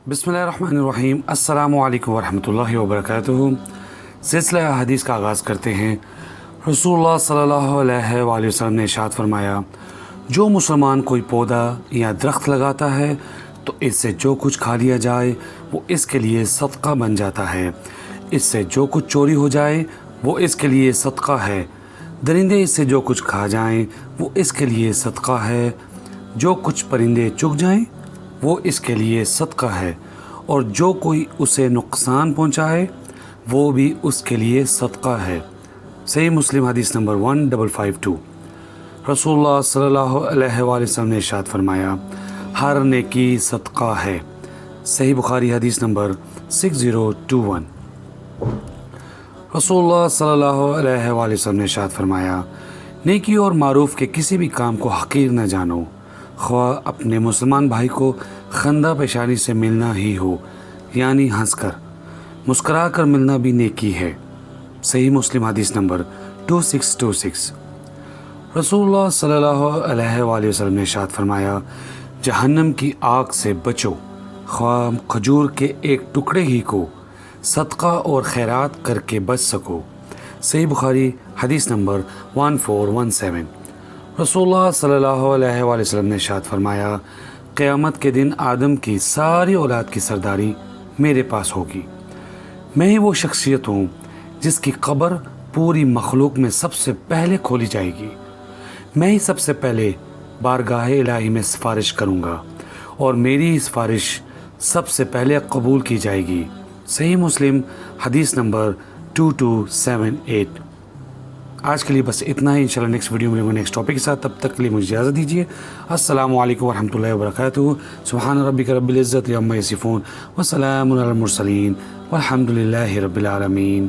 بسم اللہ الرحمن الرحیم۔ السلام علیکم ورحمۃ اللہ وبرکاتہ۔ سلسلہ حدیث کا آغاز کرتے ہیں۔ رسول اللہ صلی اللہ علیہ وآلہ وسلم نے ارشاد فرمایا، جو مسلمان کوئی پودا یا درخت لگاتا ہے تو اس سے جو کچھ کھا لیا جائے وہ اس کے لیے صدقہ بن جاتا ہے، اس سے جو کچھ چوری ہو جائے وہ اس کے لیے صدقہ ہے، درندے اس سے جو کچھ کھا جائیں وہ اس کے لیے صدقہ ہے، جو کچھ پرندے چگ جائیں وہ اس کے لیے صدقہ ہے، اور جو کوئی اسے نقصان پہنچائے وہ بھی اس کے لیے صدقہ ہے۔ صحیح مسلم حدیث نمبر 1552۔ رسول اللہ صلی اللہ علیہ وآلہ وسلم نے ارشاد فرمایا، ہر نیکی صدقہ ہے۔ صحیح بخاری حدیث نمبر 6021۔ رسول اللہ صلی اللہ علیہ وآلہ وسلم نے ارشاد فرمایا، نیکی اور معروف کے کسی بھی کام کو حقیر نہ جانو، خواہ اپنے مسلمان بھائی کو خندہ پیشانی سے ملنا ہی ہو، یعنی ہنس کر مسکرا کر ملنا بھی نیکی ہے۔ صحیح مسلم حدیث نمبر 2626۔ رسول اللہ صلی اللہ علیہ وآلہ وسلم نے ارشاد فرمایا، جہنم کی آگ سے بچو، خواہ کھجور کے ایک ٹکڑے ہی کو صدقہ اور خیرات کر کے بچ سکو۔ صحیح بخاری حدیث نمبر 1417۔ رسول اللہ صلی اللہ علیہ وآلہ وسلم نے ارشاد فرمایا، قیامت کے دن آدم کی ساری اولاد کی سرداری میرے پاس ہوگی۔ میں ہی وہ شخصیت ہوں جس کی قبر پوری مخلوق میں سب سے پہلے کھولی جائے گی۔ میں ہی سب سے پہلے بارگاہ الہی میں سفارش کروں گا اور میری سفارش سب سے پہلے قبول کی جائے گی۔ صحیح مسلم حدیث نمبر 2278۔ آج کے لیے بس اتنا ہی، انشاءاللہ نیکسٹ ویڈیو میں نیکسٹ ٹاپک کے ساتھ، تب تک کے لیے مجھے اجازت دیجیے۔ السلام علیکم ورحمۃ اللہ وبرکاتہ۔ سبحان ربک رب العزت عما یصفون وسلام علی المرسلین والحمد للہ رب العالمین۔